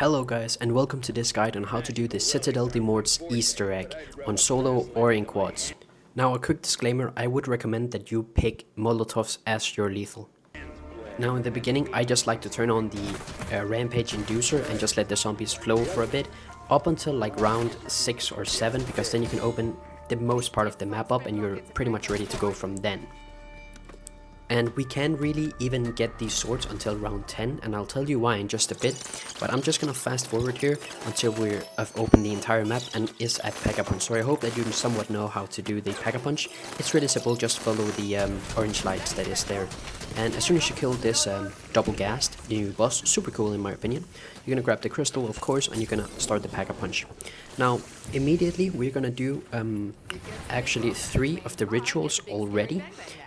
Hello guys, and welcome to this guide on how to do the Citadelle the Morts Easter egg on solo or in quads. Now a quick disclaimer, I would recommend that you pick Molotovs as your lethal. Now in the beginning I just like to turn on the rampage inducer and just let the zombies flow for a bit up until like round 6 or 7, because then you can open the most part of the map up and you're pretty much ready to go from then. And we can really even get these swords until round 10, and I'll tell you why in just a bit, but I'm just gonna fast forward here until I've opened the entire map and is at Pack-a-Punch. So I hope that you somewhat know how to do the Pack-a-Punch. It's really simple, just follow the orange lights that is there. And as soon as you kill this double gassed new boss, super cool in my opinion, you're gonna grab the crystal of course and you're gonna start the Pack-a-Punch. Now immediately we're gonna do actually 3 of the rituals already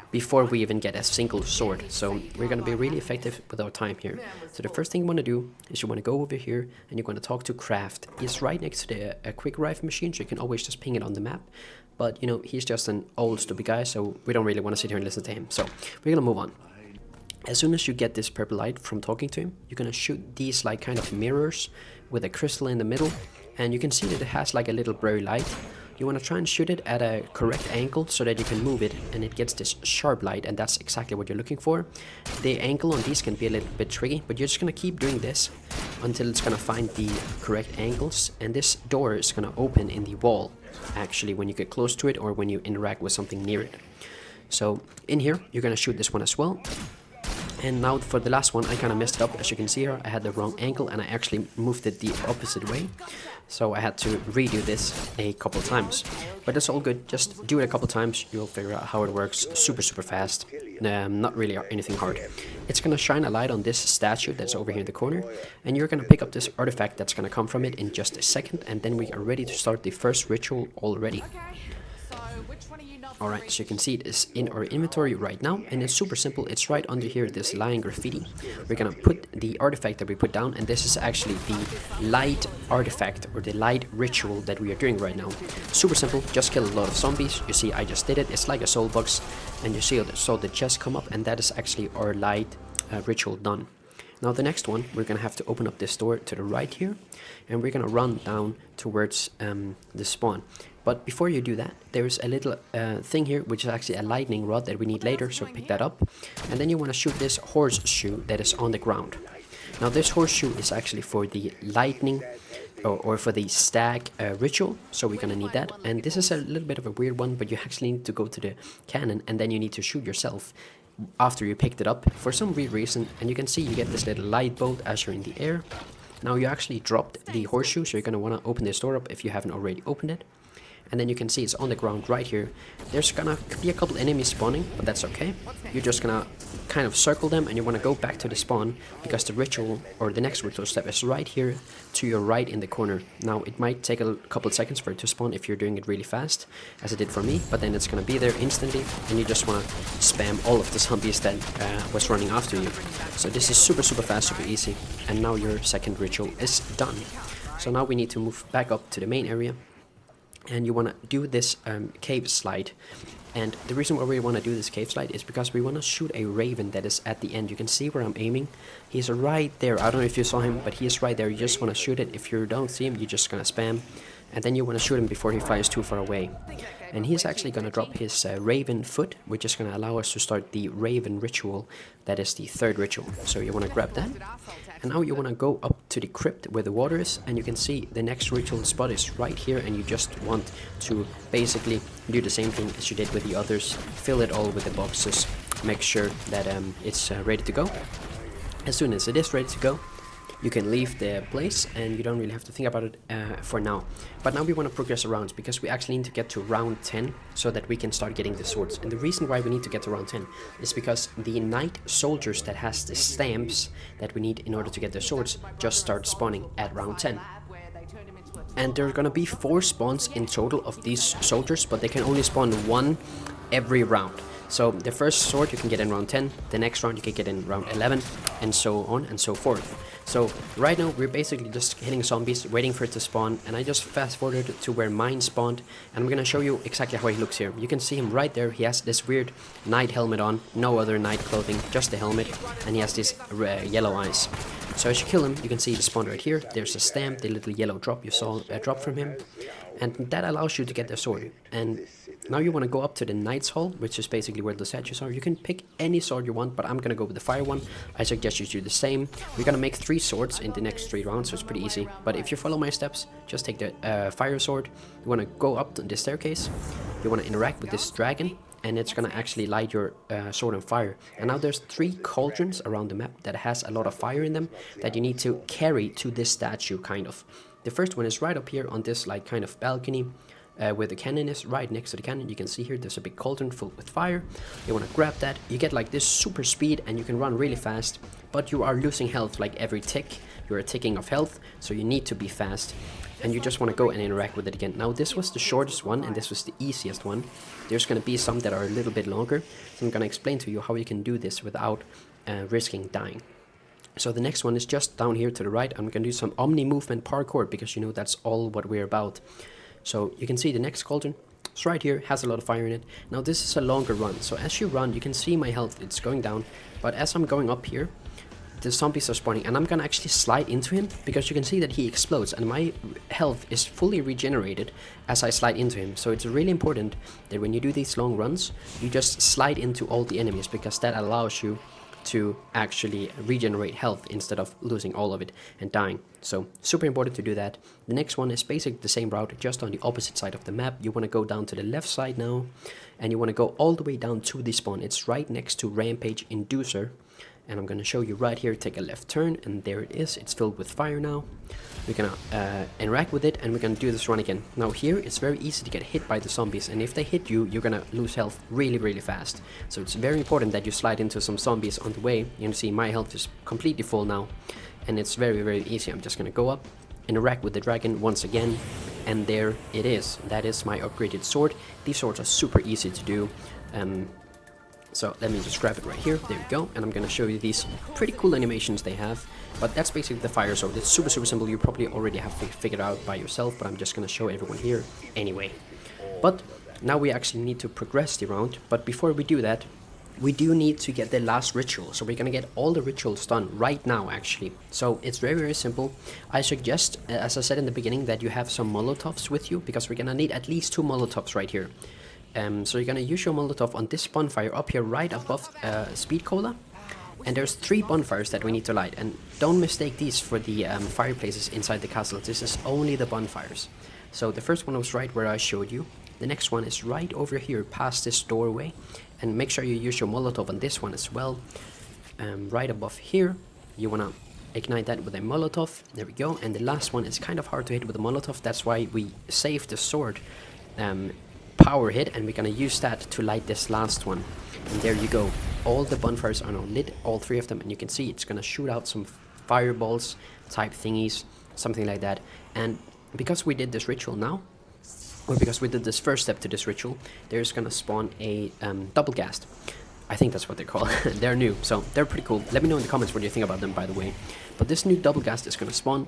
before we even get a single sword, so we're going to be really effective with our time here. So the first thing you want to do is you want to go over here and you're going to talk to Krafft. He's right next to the quick rifle machine, so you can always just ping it on the map, but you know, he's just an old stupid guy, so we don't really want to sit here and listen to him, so we're going to move on. As soon as you get this purple light from talking to him, you're going to shoot these like kind of mirrors with a crystal in the middle, and you can see that it has like a little blurry light. You want to try and shoot it at a correct angle so that you can move it and it gets this sharp light, and that's exactly what you're looking for. The angle on these can be a little bit tricky, but you're just going to keep doing this until it's going to find the correct angles, and this door is going to open in the wall actually when you get close to it or when you interact with something near it. So in here you're going to shoot this one as well. And now for the last one, I kind of messed it up. As you can see here, I had the wrong angle and I actually moved it the opposite way. So I had to redo this a couple times. But that's all good. Just do it a couple times. You'll figure out how it works super fast. Not really anything hard. It's going to shine a light on this statue that's over here in the corner. And you're going to pick up this artifact that's going to come from it in just a second. And then we are ready to start the first ritual already. Alright, so you can see it is in our inventory right now, and it's super simple. It's right under here, this lying graffiti. We're gonna put the artifact that we put down, and this is actually the light artifact or the light ritual that we are doing right now. Super simple, just kill a lot of zombies. You see I just did it. It's like a soul box, and you see so the chest come up, and that is actually our light ritual done. Now the next one, we're gonna have to open up this door to the right here, and we're gonna run down towards the spawn. But before you do that, there's a little thing here, which is actually a lightning rod that we need later, so pick that up. And then you want to shoot this horseshoe that is on the ground. Now this horseshoe is actually for the lightning or for the stag ritual, so we're gonna need that. And this is a little bit of a weird one, but you actually need to go to the cannon and then you need to shoot yourself after you picked it up for some weird reason. And you can see you get this little light bolt as you're in the air. Now you actually dropped the horseshoe, so you're gonna want to open this door up if you haven't already opened it. And then you can see it's on the ground right here. There's gonna be a couple enemies spawning, but that's okay. You're just gonna kind of circle them and you want to go back to the spawn, because the ritual or the next ritual step is right here to your right in the corner. Now it might take a couple seconds for it to spawn if you're doing it really fast, as it did for me, but then it's gonna be there instantly, and you just want to spam all of the zombies that was running after you. So this is super fast, super easy, and now your second ritual is done. So now we need to move back up to the main area. And you want to do this cave slide. And the reason why we want to do this cave slide is because we want to shoot a raven that is at the end. You can see where I'm aiming. He's right there. I don't know if you saw him, but he is right there. You just want to shoot it. If you don't see him, you're just going to spam. And then you want to shoot him before he flies too far away. And he's actually going to drop his raven foot, which is going to allow us to start the raven ritual. That is the third ritual. So you want to grab that. And now you want to go up to the crypt where the water is, and you can see the next ritual spot is right here, and you just want to basically do the same thing as you did with the others. Fill it all with the boxes. Make sure that it's ready to go. As soon as it is ready to go, you can leave the place and you don't really have to think about it for now. But now we want to progress around, because we actually need to get to round 10 so that we can start getting the swords. And the reason why we need to get to round 10 is because the knight soldiers that has the stamps that we need in order to get the swords just start spawning at round 10. And there are going to be 4 spawns in total of these soldiers, but they can only spawn 1 every round. So the first sword you can get in round 10, the next round you can get in round 11, and so on and so forth. So right now we're basically just hitting zombies, waiting for it to spawn, and I just fast forwarded to where mine spawned, and I'm gonna show you exactly how he looks here. You can see him right there. He has this weird knight helmet on, no other knight clothing, just the helmet, and he has these yellow eyes. So as you kill him, you can see the spawn right here. There's a stamp, the little yellow drop you saw drop from him, and that allows you to get the sword. And now you want to go up to the Knight's Hall, which is basically where the statues are. You can pick any sword you want, but I'm going to go with the fire one. I suggest you do the same. We're going to make 3 swords in the next 3 rounds, so it's pretty easy. But if you follow my steps, just take the fire sword. You want to go up the staircase. You want to interact with this dragon, and it's going to actually light your sword on fire. And now there's 3 cauldrons around the map that has a lot of fire in them that you need to carry to this statue, kind of. The first one is right up here on this like kind of balcony. Where the cannon is, right next to the cannon. You can see here there's a big cauldron filled with fire. You want to grab that. You get like this super speed and you can run really fast, but you are losing health like every tick. You're a ticking of health, so you need to be fast, and you just want to go and interact with it again. Now this was the shortest one and this was the easiest one. There's going to be some that are a little bit longer, so I'm going to explain to you how you can do this without risking dying. So the next one is just down here to the right. I'm going to do some omni movement parkour because you know that's all what we're about. So you can see the next cauldron, it's right here, has a lot of fire in it. Now this is a longer run, so as you run you can see my health, it's going down. But as I'm going up here, the zombies are spawning, and I'm gonna actually slide into him because you can see that he explodes and my health is fully regenerated as I slide into him. So it's really important that when you do these long runs, you just slide into all the enemies because that allows you to actually regenerate health instead of losing all of it and dying. So super important to do that. The next one is basically the same route, just on the opposite side of the map. You want to go down to the left side now, and you want to go all the way down to the spawn. It's right next to Rampage Inducer, and I'm going to show you right here. Take a left turn, and there it is. It's filled with fire now. We're gonna interact with it, and we're gonna do this run again. Now here it's very easy to get hit by the zombies, and if they hit you, you're gonna lose health really fast. So it's very important that you slide into some zombies on the way. You can see my health is completely full now, and it's very easy. I'm just gonna go up, interact with the dragon once again, and there it is. That is my upgraded sword. These swords are super easy to do. So let me just grab it right here. There we go. And I'm going to show you these pretty cool animations they have. But that's basically the fire sword. It's super simple. You probably already have figured out by yourself, but I'm just going to show everyone here anyway. But now we actually need to progress the round. But before we do that, we do need to get the last ritual. So we're going to get all the rituals done right now, actually. So it's very simple. I suggest, as I said in the beginning, that you have some Molotovs with you, because we're going to need at least 2 Molotovs right here. So you're gonna use your Molotov on this bonfire up here right above Speed Cola, and there's 3 bonfires that we need to light, and don't mistake these for the fireplaces inside the castle. This is only the bonfires. So the first one was right where I showed you. The next one is right over here past this doorway, and make sure you use your Molotov on this one as well. Right above here, you wanna ignite that with a Molotov. There we go. And the last one is kind of hard to hit with a Molotov. That's why we saved the sword power hit, and we're gonna use that to light this last one. And there you go. All the bonfires are now lit, all 3 of them, and you can see it's gonna shoot out some fireballs type thingies, something like that. And because we did this ritual now, or because we did this first step to this ritual, there's gonna spawn a double ghast. I think that's what they're called. They're new, so they're pretty cool. Let me know in the comments what you think about them, by the way. But this new double ghast is gonna spawn,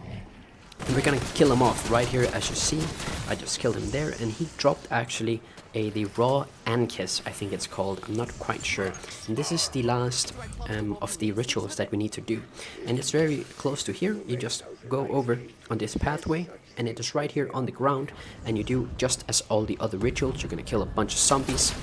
and we're gonna kill him off right here. As you see, I just killed him there, and he dropped actually the raw Ankiss, I think it's called. I'm not quite sure. And this is the last of the rituals that we need to do, and it's very close to here. You just go over on this pathway, and it is right here on the ground, and you do just as all the other rituals. You're gonna kill a bunch of zombies,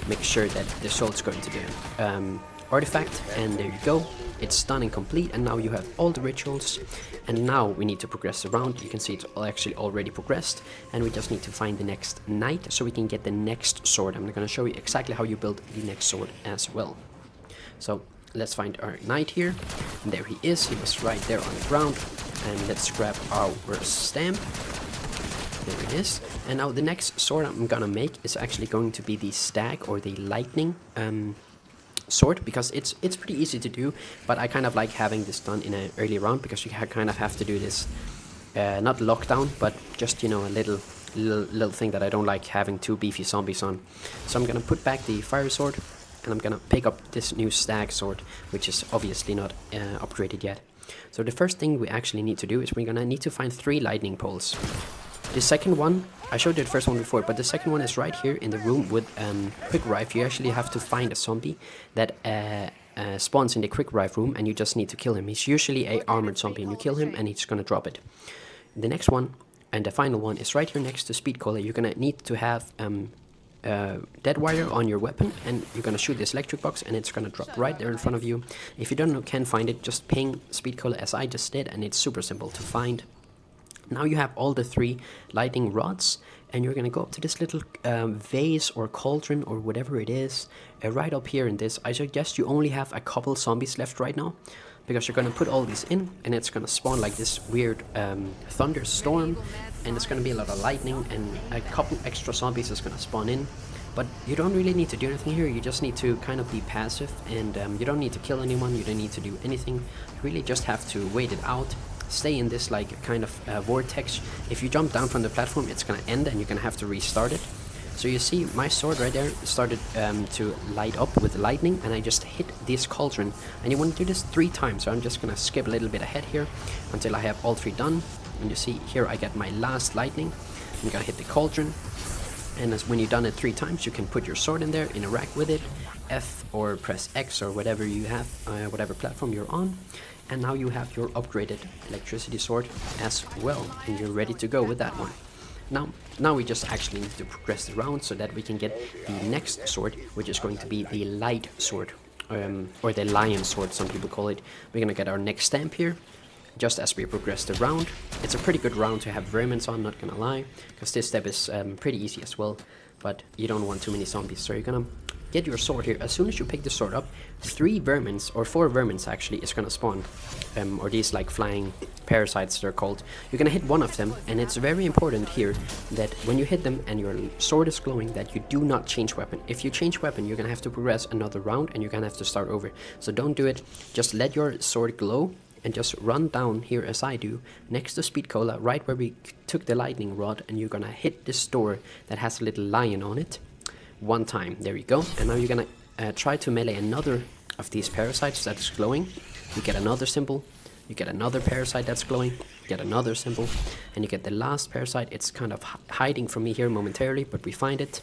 make sure that the soul's going to the artifact, and there you go. It's done and complete, and now you have all the rituals, and now we need to progress around. You can see it's actually already progressed, and we just need to find the next knight so we can get the next sword. I'm going to show you exactly how you build the next sword as well. So let's find our knight here, and there he is. He was right there on the ground, and let's grab our stamp. There it is. And now the next sword I'm gonna make is actually going to be the stag, or the lightning sword, because it's pretty easy to do, but I kind of like having this done in an early round, because you kind of have to do this not lockdown, but just, you know, a little thing that I don't like having 2 beefy zombies on. So I'm gonna put back the fire sword, and I'm gonna pick up this new stag sword, which is obviously not upgraded yet. So the first thing we actually need to do is we're gonna need to find 3 lightning poles. The second one, I showed you the first one before, but the second one is right here in the room with quick rife. You actually have to find a zombie that spawns in the quick rife room, and you just need to kill him. He's usually a armored zombie, and you kill him and he's gonna drop it. The next one and the final one is right here next to speed coiler. You're gonna need to have dead wire on your weapon, and you're gonna shoot this electric box and it's gonna drop right there in front of you. If you don't know, can find it, just ping speed coiler as I just did, and it's super simple to find. Now you have all the 3 lightning rods, and you're gonna go up to this little vase or cauldron or whatever it is, right up here in this. I suggest you only have a couple zombies left right now, because you're gonna put all these in, and it's gonna spawn like this weird thunderstorm, and it's gonna be a lot of lightning, and a couple extra zombies is gonna spawn in. But you don't really need to do anything here. You just need to kind of be passive, and you don't need to kill anyone. You don't need to do anything. You really just have to wait it out. Stay in this like kind of vortex. If you jump down from the platform, it's gonna end and you're gonna have to restart it. So you see my sword right there started to light up with lightning, and I just hit this cauldron, and you want to do this 3 times. So I'm just gonna skip a little bit ahead here until I have all 3 done. And you see here I get my last lightning. I'm gonna hit the cauldron, and when you've done it 3 times, you can put your sword in there, interact with it, F or press X or whatever you have, whatever platform you're on. And now you have your upgraded electricity sword as well, and you're ready to go with that one. Now we just actually need to progress the round so that we can get the next sword, which is going to be the light sword, or the lion sword, some people call it. We're gonna get our next stamp here, just as we progress the round. It's a pretty good round to have vermins on, not gonna lie, because this step is pretty easy as well, but you don't want too many zombies. So you're gonna get your sword here. As soon as you pick the sword up, 3 vermins, or 4 vermins actually, is gonna spawn, or these like flying parasites they're called. You're gonna hit one of them, and it's very important here that when you hit them and your sword is glowing, that you do not change weapon. If you change weapon, you're gonna have to progress another round, and you're gonna have to start over. So don't do it. Just let your sword glow, and just run down here as I do, next to Speed Cola, right where we took the lightning rod, and you're gonna hit this door that has a little lion on it 1 time. There you go. And now you're gonna try to melee another of these parasites that is glowing. You get another symbol, you get another parasite that's glowing, you get another symbol, and you get the last parasite. It's kind of hiding from me here momentarily, but we find it.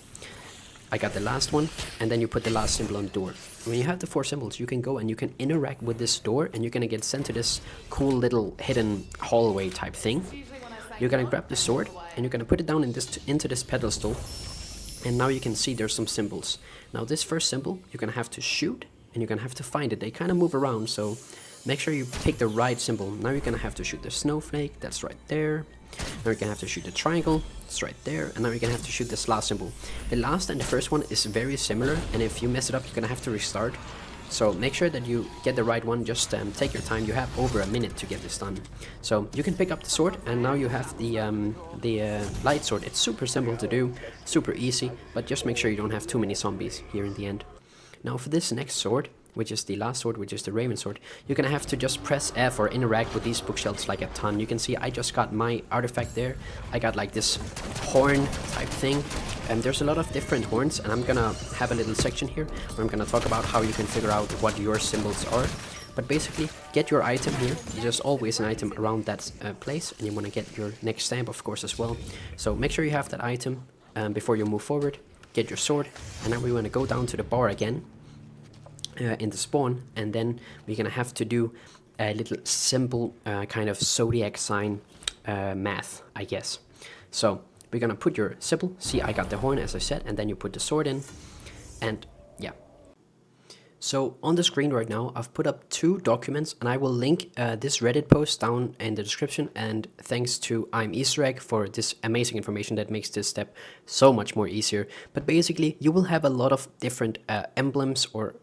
I got the last one, and then you put the last symbol on the door. When you have the 4 symbols, you can go and you can interact with this door, and you're gonna get sent to this cool little hidden hallway type thing. You're gonna grab the sword, and you're gonna put it down in into this pedestal, and now you can see there's some symbols. Now this first symbol, you're gonna have to shoot, and you're gonna have to find it. They kind of move around, so make sure you pick the right symbol. Now you're gonna have to shoot the snowflake, that's right there. Now you're gonna have to shoot the triangle, it's right there, and now you're gonna have to shoot this last symbol. The last and the first one is very similar, and if you mess it up, you're gonna have to restart. So make sure that you get the right one. Just take your time. You have over a minute to get this done. So you can pick up the sword, and now you have the light sword. It's super simple to do, super easy, but just make sure you don't have too many zombies here in the end. Now for this next sword, which is the last sword, which is the Raven sword, you're gonna have to just press F or interact with these bookshelves like a ton. You can see I just got my artifact there. I got like this horn type thing, and there's a lot of different horns, and I'm gonna have a little section here where I'm gonna talk about how you can figure out what your symbols are. But basically, get your item here. There's always an item around that place, and you want to get your next stamp, of course, as well. So make sure you have that item before you move forward. Get your sword, and now we want to go down to the bar again. In the spawn, and then we're gonna have to do a little simple kind of zodiac sign math, I guess. So we're gonna put your symbol. See, I got the horn as I said, and then you put the sword in, and yeah. So on the screen right now, I've put up 2 documents, and I will link this Reddit post down in the description. And thanks to I'm Easter Egg for this amazing information that makes this step so much more easier. But basically, you will have a lot of different emblems or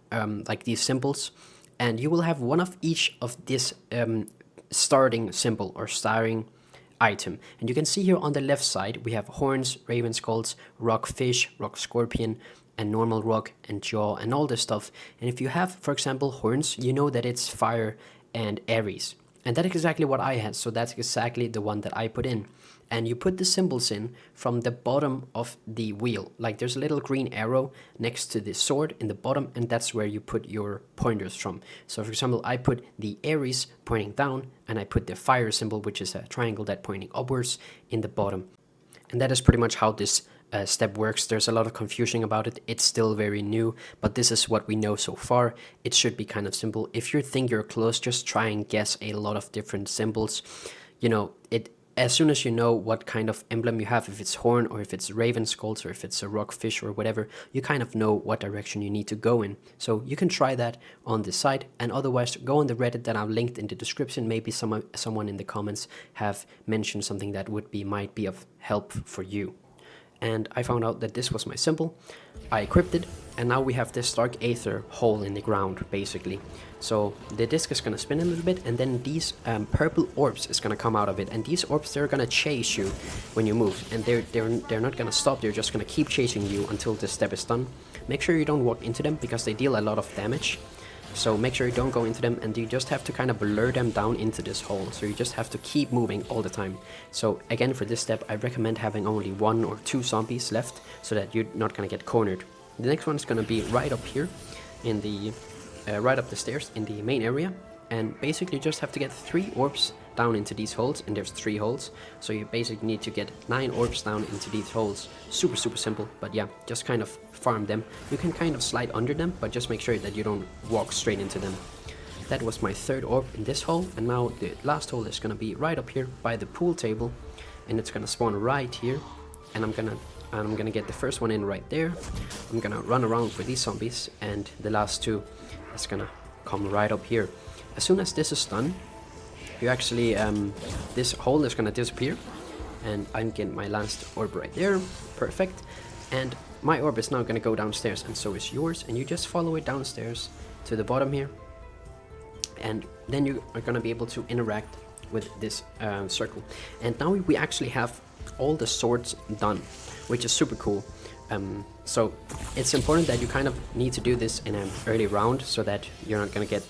like these symbols, and you will have one of each of this starting symbol or starting item. And you can see here on the left side, we have horns, raven skulls, rock fish, rock scorpion, and normal rock and jaw and all this stuff. And if you have, for example, horns, you know that it's fire and Aries. And that's exactly what I had, so that's exactly the one that I put in. And you put the symbols in from the bottom of the wheel. Like there's a little green arrow next to the sword in the bottom, and that's where you put your pointers from. So for example, I put the Aries pointing down, and I put the fire symbol, which is a triangle that pointing upwards, in the bottom. And that is pretty much how this step works. There's a lot of confusion about it. It's still very new, but this is what we know so far. It should be kind of simple. If you think you're close, just try and guess a lot of different symbols. You know, as soon as you know what kind of emblem you have, if it's horn or if it's raven skulls or if it's a rock fish or whatever, you kind of know what direction you need to go in. So you can try that on the site, and otherwise go on the Reddit that I've linked in the description. Maybe someone in the comments have mentioned something that might be of help for you. And I found out that this was my symbol. I equipped it, and now we have this dark aether hole in the ground, basically. So the disc is gonna spin a little bit, and then these purple orbs is gonna come out of it. And these orbs, they're gonna chase you when you move, and they're not gonna stop. They're just gonna keep chasing you until this step is done. Make sure you don't walk into them because they deal a lot of damage. So make sure you don't go into them, and you just have to kind of lure them down into this hole. So you just have to keep moving all the time. So again, for this step, I recommend having only 1 or 2 zombies left so that you're not gonna get cornered. The next one is gonna be right up here in the, right up the stairs in the main area. And basically you just have to get 3 orbs down into these holes, and there's 3 holes. So you basically need to get 9 orbs down into these holes. Super simple, but yeah, just kind of farm them. You can kind of slide under them, but just make sure that you don't walk straight into them. That was my 3rd orb in this hole, and now the last hole is gonna be right up here by the pool table, and it's gonna spawn right here. And I'm gonna get the first one in right there. I'm gonna run around for these zombies, and the last 2 is gonna come right up here. As soon as this is done, you actually, this hole is gonna disappear, and I'm getting my last orb right there. Perfect. And my orb is now gonna go downstairs, and so is yours, and you just follow it downstairs to the bottom here, and then you are gonna be able to interact with this circle. And now we actually have all the swords done, which is super cool. So it's important that you kind of need to do this in an early round so that you're not gonna get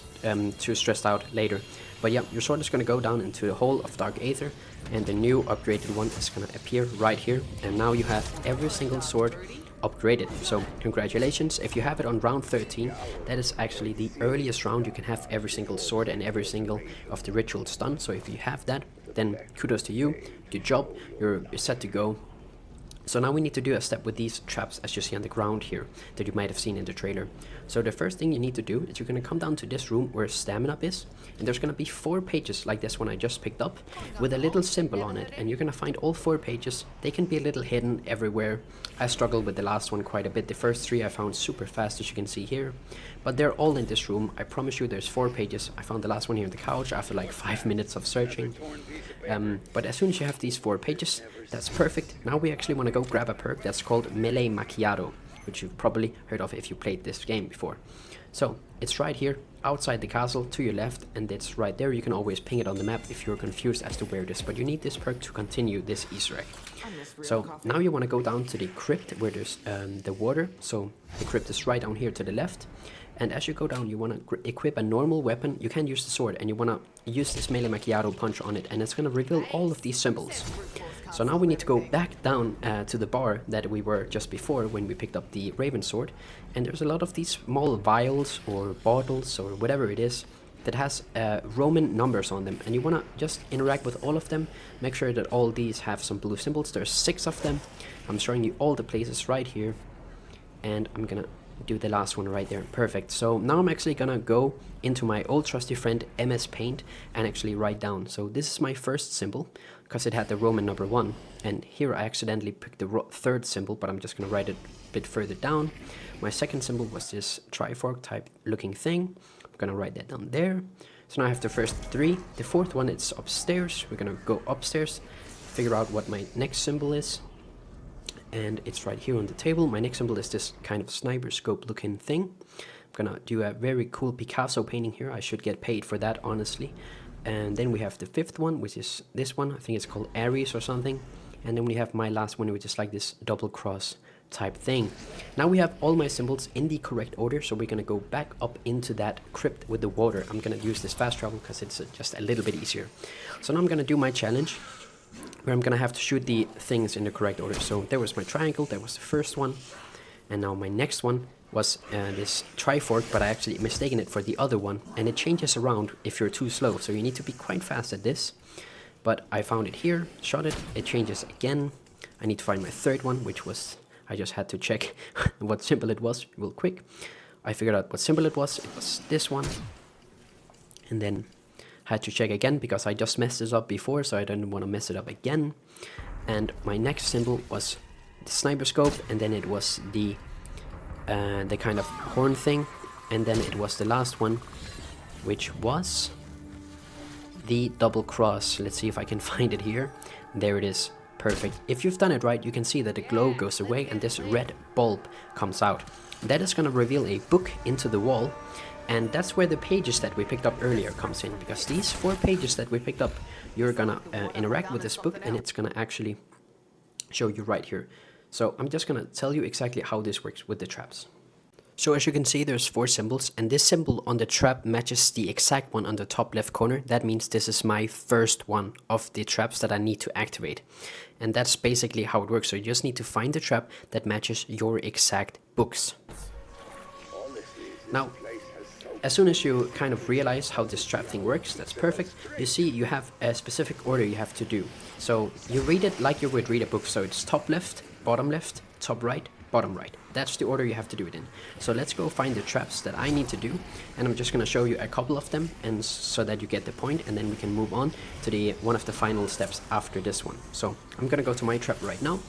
too stressed out later. But yeah, your sword is going to go down into the hole of dark aether, and the new upgraded one is going to appear right here. And now you have every single sword upgraded. So congratulations. If you have it on round 13, that is actually the earliest round you can have every single sword and every single of the rituals done. So if you have that, then kudos to you. Good job. You're set to go. So now we need to do a step with these traps, as you see on the ground here, that you might have seen in the trailer. So the first thing you need to do is you're going to come down to this room where stamina is, and there's going to be 4 pages like this one I just picked up with a little symbol on it, and you're going to find all 4 pages. They can be a little hidden everywhere. I struggled with the last one quite a bit. The first 3 I found super fast, as you can see here, but they're all in this room. I promise you there's 4 pages. I found the last one here on the couch after like 5 minutes of searching. But as soon as you have these 4 pages, that's perfect. Now we actually want to go grab a perk that's called Melee Macchiato, which you've probably heard of if you played this game before. So it's right here outside the castle to your left, and it's right there. You can always ping it on the map if you're confused as to where it is, but you need this perk to continue this Easter egg. So now you want to go down to the crypt where there's the water. So the crypt is right down here to the left. And as you go down, you want to equip a normal weapon. You can use the sword, and you want to use this Melee Macchiato punch on it, and it's going to reveal all of these symbols. So now we need to go back down to the bar that we were just before when we picked up the Raven Sword. And there's a lot of these small vials or bottles or whatever it is that has Roman numbers on them. And you want to just interact with all of them. Make sure that all these have some blue symbols. There's 6 of them. I'm showing you all the places right here. And I'm going to do the last one right there. Perfect. So now I'm actually gonna go into my old trusty friend MS Paint and actually write down. So this is my first symbol because it had the Roman number 1, and here I accidentally picked the 3rd symbol, but I'm just gonna write it a bit further down. My second symbol was this trifork type looking thing. I'm gonna write that down there. So now I have the first 3. The 4th one, it's upstairs. We're gonna go upstairs, figure out what my next symbol is. And it's right here on the table. My next symbol is this kind of sniper scope looking thing. I'm gonna do a very cool Picasso painting here. I should get paid for that, honestly. And then we have the 5th one, which is this one. I think it's called Aries or something. And then we have my last one, which is like this double cross type thing. Now we have all my symbols in the correct order, so we're gonna go back up into that crypt with the water. I'm gonna use this fast travel because it's just a little bit easier. So now I'm gonna do my challenge, where I'm gonna have to shoot the things in the correct order. So there was my triangle, that was the first one, and now my next one was this trifork, but I actually mistaken it for the other one, and it changes around if you're too slow, so you need to be quite fast at this. But I found it here, shot it, it changes again. I need to find my third one, which was, I just had to check what symbol it was real quick. I figured out what symbol it was this one. And then had to check again because I just messed this up before, so I didn't want to mess it up again. And my next symbol was the sniper scope, and then it was the kind of horn thing, and then it was the last one, which was the double cross. Let's see if I can find it here. There it is. Perfect. If you've done it right, you can see that the glow goes away and this red bulb comes out. That is going to reveal a book into the wall, and that's where the pages that we picked up earlier comes in, because these 4 pages that we picked up, you're gonna interact with this book, and it's gonna actually show you right here. So I'm just gonna tell you exactly how this works with the traps. So as you can see, there's 4 symbols, and this symbol on the trap matches the exact one on the top left corner. That means this is my first one of the traps that I need to activate. And that's basically how it works. So you just need to find the trap that matches your exact books. Now, as soon as you kind of realize how this trap thing works, that's perfect. You see you have a specific order you have to do. So you read it like you would read a book. So it's top left, top right, bottom right. That's the order you have to do it in. So let's go find the traps that I need to do, and I'm just going to show you a couple of them, and so that you get the point, and then we can move on to the one of the final steps after this one. So I'm going to go to my trap right now.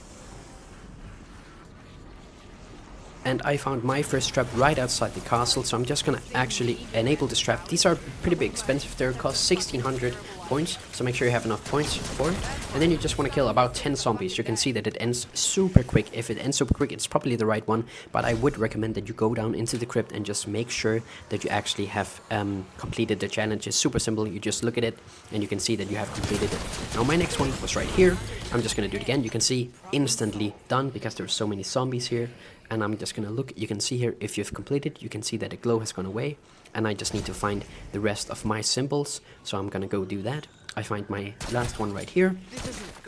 And I found my first trap right outside the castle, so I'm just gonna actually enable this trap. These are pretty big expensive, they cost 1600 points, so make sure you have enough points for it. And then you just want to kill about 10 zombies. You can see that it ends super quick. If it ends super quick, it's probably the right one, but I would recommend that you go down into the crypt and just make sure that you actually have completed the challenge. It's super simple. You just look at it and you can see that you have completed it. Now my next one was right here. I'm just gonna do it again. You can see instantly done because there's so many zombies here. And I'm just gonna look. You can see here, if you've completed, you can see that the glow has gone away, and I just need to find the rest of my symbols, so I'm gonna go do that. I find my last one right here,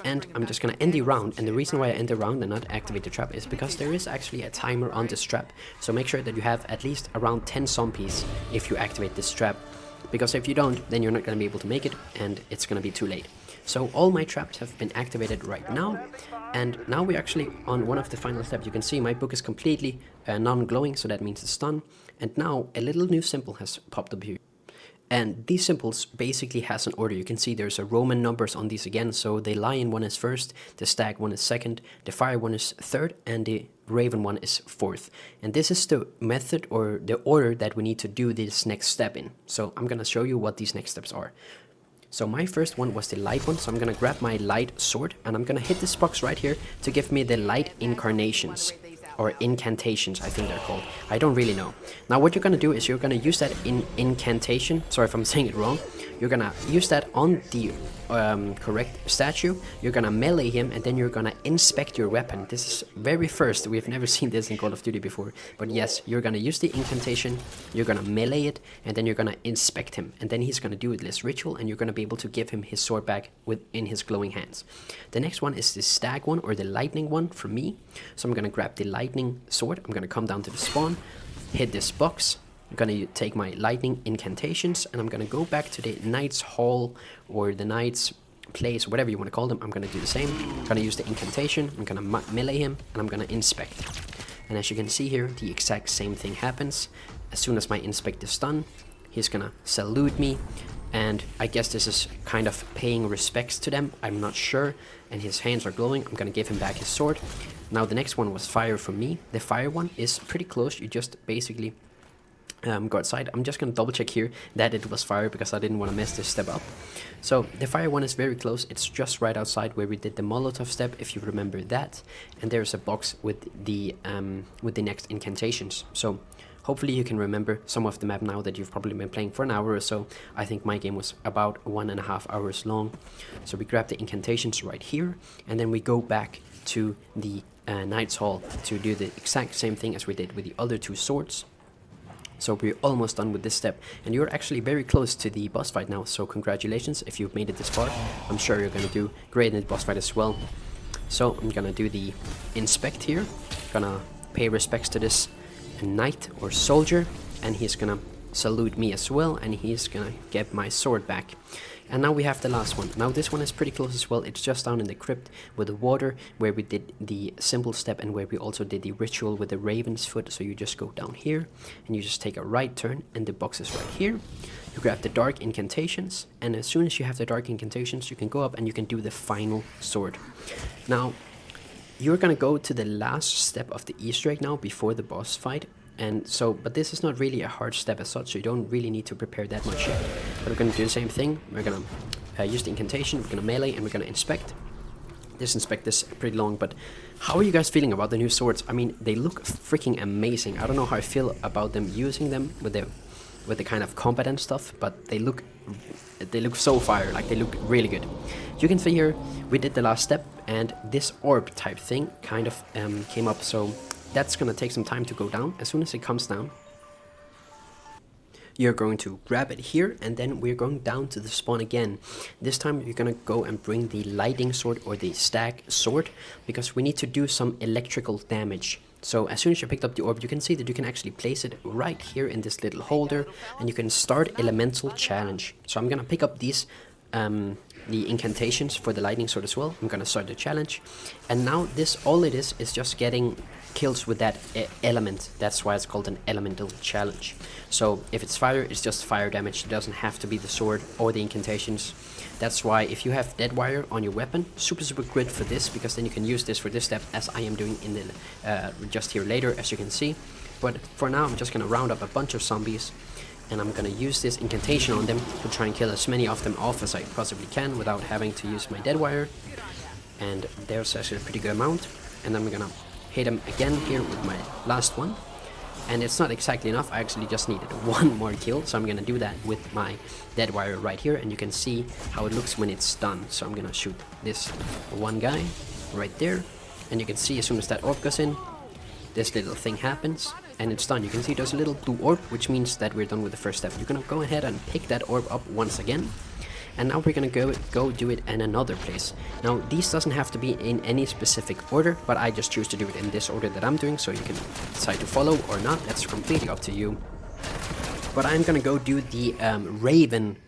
and I'm just gonna end the round. And the reason why I end the round and not activate the trap is because there is actually a timer on this trap, so make sure that you have at least around 10 zombies if you activate this trap, because if you don't, then you're not gonna be able to make it, and it's gonna be too late. So all my traps have been activated right now, and now we're actually on one of the final steps. You can see my book is completely non-glowing, so that means it's done. And now a little new symbol has popped up here. And these symbols basically has an order. You can see there's a Roman numbers on these again, so the lion one is first, the stag one is second, the fire one is third, and the raven one is fourth. And this is the method or the order that we need to do this next step in. So I'm gonna show you what these next steps are. So my first one was the light one, so I'm gonna grab my light sword and I'm gonna hit this box right here to give me the light incarnations, or incantations I think they're called. I don't really know. Now what you're gonna do is you're gonna use that incantation, sorry if I'm saying it wrong, you're gonna use that on the correct statue, you're gonna melee him, and then you're gonna inspect your weapon. This is very first, we've never seen this in Call of Duty before, but yes, you're gonna use the incantation, you're gonna melee it, and then you're gonna inspect him, and then he's gonna do this ritual, and you're gonna be able to give him his sword back in his glowing hands. The next one is the stag one, or the lightning one for me, so I'm gonna grab the lightning sword, I'm gonna come down to the spawn, hit this box, I'm gonna take my lightning incantations, and I'm gonna go back to the knight's hall or the knight's place, whatever you want to call them. I'm gonna do the same. I'm gonna use the incantation, I'm gonna melee him, and I'm gonna inspect. And as you can see here, the exact same thing happens. As soon as my inspect is done, he's gonna salute me, and I guess this is kind of paying respects to them, I'm not sure. And his hands are glowing. I'm gonna give him back his sword. Now the next one was fire for me. The fire one is pretty close. You just basically go outside. I'm just gonna double check here that it was fire because I didn't want to mess this step up. So the fire one is very close. It's just right outside where we did the Molotov step, if you remember that. And there's a box with the next incantations. So hopefully you can remember some of the map now that you've probably been playing for an hour or so. I think my game was about 1.5 hours long. So we grab the incantations right here, and then we go back to the Knight's Hall to do the exact same thing as we did with the other two swords. So we're almost done with this step, and you're actually very close to the boss fight now, so congratulations if you've made it this far. I'm sure you're gonna do great in the boss fight as well. So I'm gonna do the inspect here, gonna pay respects to this knight or soldier, and he's gonna salute me as well, and he's gonna get my sword back. And now we have the last one. Now this one is pretty close as well. It's just down in the crypt with the water, where we did the simple step and where we also did the ritual with the raven's foot. So you just go down here and you just take a right turn, and the box is right here. You grab the dark incantations, and as soon as you have the dark incantations, you can go up and you can do the final sword. Now you're gonna go to the last step of the Easter egg now before the boss fight. And so, but this is not really a hard step as such, so you don't really need to prepare that much yet. But we're going to do the same thing. We're going to use the incantation, we're going to melee, and we're going to inspect. This inspect is pretty long, but how are you guys feeling about the new swords? I mean, they look freaking amazing. I don't know how I feel about them using them with the kind of combat and stuff, but they look so fire, like they look really good. You can see here, we did the last step, and this orb type thing kind of came up, so that's gonna take some time to go down. As soon as it comes down, you're going to grab it here, and then we're going down to the spawn again. This time you're gonna go and bring the lightning sword or the Stag Sword, because we need to do some electrical damage. So as soon as you picked up the orb, you can see that you can actually place it right here in this little holder, and you can start elemental challenge. So I'm gonna pick up these the incantations for the lightning sword as well. I'm gonna start the challenge, and now this, all it is just getting kills with that element. That's why it's called an elemental challenge. So if it's fire, it's just fire damage. It doesn't have to be the sword or the incantations. That's why if you have dead wire on your weapon, super good for this, because then you can use this for this step, as I am doing in the just here later, as you can see. But for now, I'm just gonna round up a bunch of zombies, and I'm gonna use this incantation on them to try and kill as many of them off as I possibly can without having to use my dead wire. And there's actually a pretty good amount, and then we're gonna hit him again here with my last one, and it's not exactly enough. I actually just needed one more kill, so I'm gonna do that with my dead wire right here, and you can see how it looks when it's done. So I'm gonna shoot this one guy right there, and you can see as soon as that orb goes in, this little thing happens and it's done. You can see there's a little blue orb, which means that we're done with the first step. You're gonna go ahead and pick that orb up once again, and now we're gonna go do it in another place. Now these doesn't have to be in any specific order, but I just choose to do it in this order that I'm doing, so you can decide to follow or not. That's completely up to you. But I'm gonna go do the raven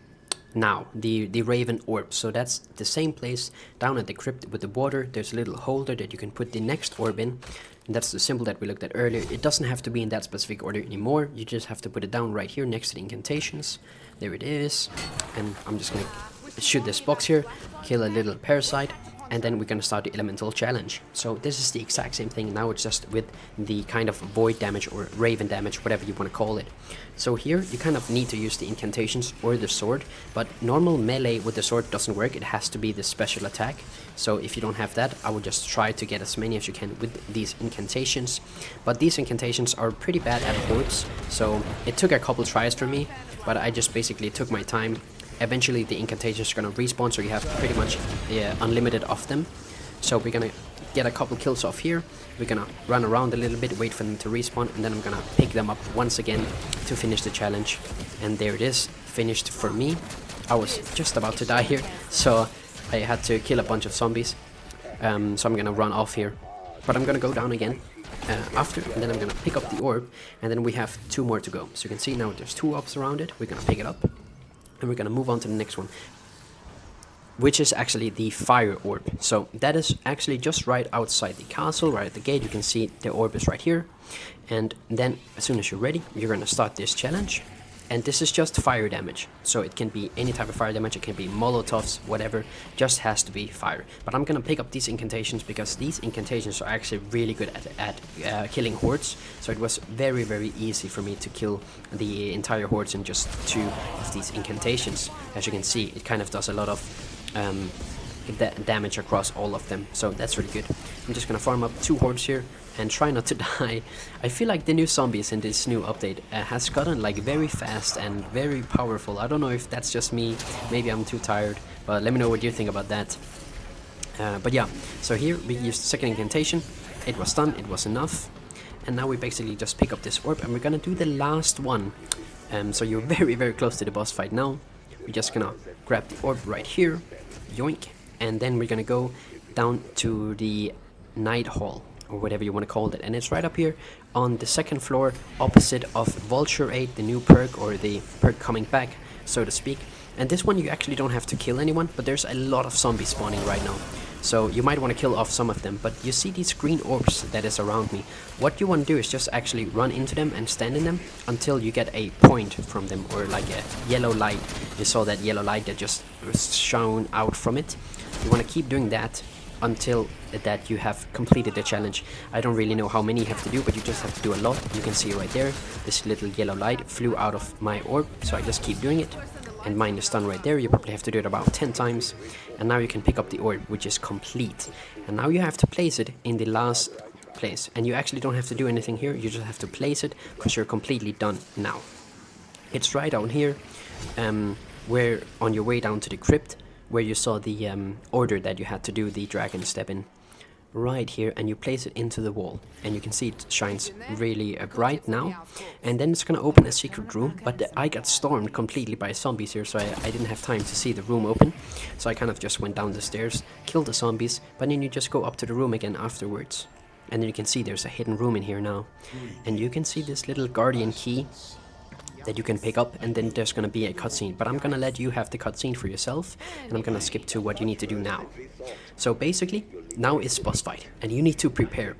now, the raven orb. So that's the same place down at the crypt with the water. There's a little holder that you can put the next orb in, and that's the symbol that we looked at earlier. It doesn't have to be in that specific order anymore. You just have to put it down right here next to the incantations. There it is. And I'm just gonna shoot this box here, kill a little parasite, and then we're gonna start the elemental challenge. So this is the exact same thing. Now it's just with the kind of void damage or raven damage, whatever you want to call it. So here you kind of need to use the incantations or the sword, but normal melee with the sword doesn't work. It has to be the special attack. So if you don't have that, I would just try to get as many as you can with these incantations. But these incantations are pretty bad at hordes, so it took a couple tries for me, but I just basically took my time. Eventually the incantations are gonna respawn, so you have pretty much unlimited of them. So we're gonna get a couple kills off here. We're gonna run around a little bit, wait for them to respawn, and then I'm gonna pick them up once again to finish the challenge. And there it is, finished for me. I was just about to die here, so I had to kill a bunch of zombies. So I'm gonna run off here, but I'm gonna go down again after, and then I'm gonna pick up the orb, and then we have 2 more to go. So you can see now there's 2 orbs around it. We're gonna pick it up, and we're gonna move on to the next one, which is actually the fire orb. So that is actually just right outside the castle, right at the gate. You can see the orb is right here, and then as soon as you're ready, you're gonna start this challenge. And this is just fire damage, so it can be any type of fire damage. It can be molotovs, whatever, just has to be fire. But I'm gonna pick up these incantations because these incantations are actually really good at killing hordes. So it was very, very easy for me to kill the entire hordes in just 2 of these incantations. As you can see, it kind of does a lot of damage across all of them, so that's really good. I'm just gonna farm up 2 hordes here and try not to die. I feel like the new zombies in this new update has gotten like very fast and very powerful. I don't know if that's just me, maybe I'm too tired, but let me know what you think about that. But yeah, so here we use the second incantation, it was done, it was enough. And now we basically just pick up this orb and we're gonna do the last one. So you're very, very close to the boss fight now. We're just gonna grab the orb right here, yoink, and then we're gonna go down to the night hall, or whatever you want to call it, and it's right up here on the second floor, opposite of Vulture 8, the new perk, or the perk coming back, so to speak. And this one you actually don't have to kill anyone, but there's a lot of zombies spawning right now, so you might want to kill off some of them. But you see these green orbs that is around me. What you want to do is just actually run into them and stand in them until you get a point from them, or like a yellow light. You saw that yellow light that just was shown out from it. You want to keep doing that until that you have completed the challenge. I don't really know how many you have to do, but you just have to do a lot. You can see right there, this little yellow light flew out of my orb, so I just keep doing it. And mine is done right there. You probably have to do it about 10 times. And now you can pick up the orb, which is complete. And now you have to place it in the last place. And you actually don't have to do anything here. You just have to place it because you're completely done now. It's right down here, where on your way down to the crypt, where you saw the order that you had to do the dragon step in. Right here, and you place it into the wall, and you can see it shines really bright now. And then it's gonna open a secret room, but I got stormed completely by zombies here, so I didn't have time to see the room open. So I kind of just went down the stairs, killed the zombies, but then you just go up to the room again afterwards. And then you can see there's a hidden room in here now, and you can see this little guardian key that you can pick up, and then there's gonna be a cutscene, but I'm gonna let you have the cutscene for yourself, and I'm gonna skip to what you need to do now. So basically, now is boss fight, and you need to prepare,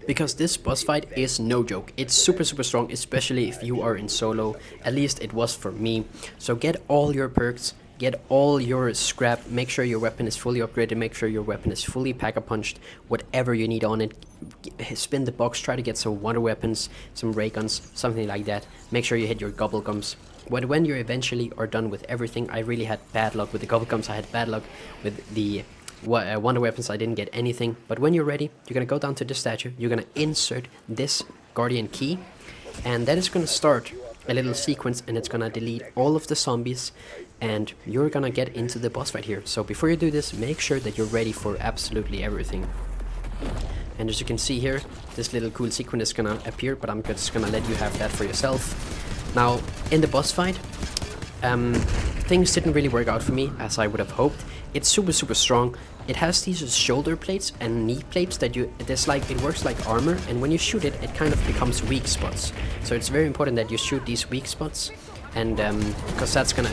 because this boss fight is no joke. It's super strong, especially if you are in solo. At least it was for me. So get all your perks, get all your scrap, make sure your weapon is fully upgraded, make sure your weapon is fully pack-a-punched, whatever you need on it. Spin the box, try to get some wonder weapons, some ray guns, something like that. Make sure you hit your gobble gums. But when you eventually are done with everything, I really had bad luck with the gobble gums. I had bad luck with the wonder weapons. I didn't get anything. But when you're ready, you're gonna go down to the statue, you're gonna insert this guardian key, and that is gonna start a little sequence, and it's gonna delete all of the zombies, and you're gonna get into the boss fight here. So before you do this, make sure that you're ready for absolutely everything. And as you can see here, this little cool sequence is gonna appear, but I'm just gonna let you have that for yourself. Now, in the boss fight, things didn't really work out for me as I would have hoped. It's super strong. It has these shoulder plates and knee plates that it works like armor, and when you shoot it, it kind of becomes weak spots. So it's very important that you shoot these weak spots, and because that's gonna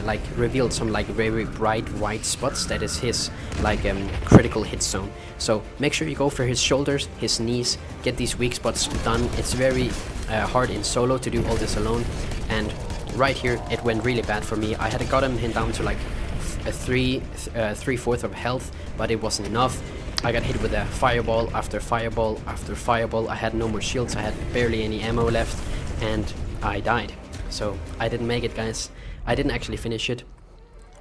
like reveal some like very bright white spots that is his like critical hit zone. So make sure you go for his shoulders, his knees, get these weak spots done. It's very hard in solo to do all this alone, and right here it went really bad for me. I had got him down to like a 3/4 of health, but it wasn't enough. I got hit with a fireball after fireball after fireball. I had no more shields, I had barely any ammo left, and I died. So I didn't make it, guys. I didn't actually finish it,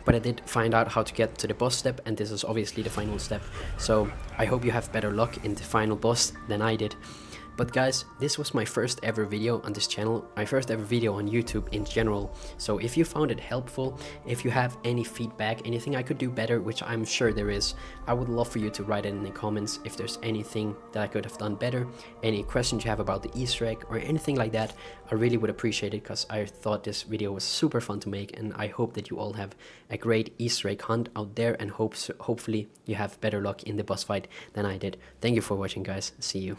but I did find out how to get to the boss step, and this is obviously the final step. So I hope you have better luck in the final boss than I did. But guys, this was my first ever video on this channel, my first ever video on YouTube in general. So if you found it helpful, if you have any feedback, anything I could do better, which I'm sure there is, I would love for you to write it in the comments. If there's anything that I could have done better, any questions you have about the Easter egg or anything like that, I really would appreciate it, because I thought this video was super fun to make, and I hope that you all have a great Easter egg hunt out there, and hopefully you have better luck in the boss fight than I did. Thank you for watching, guys. See you.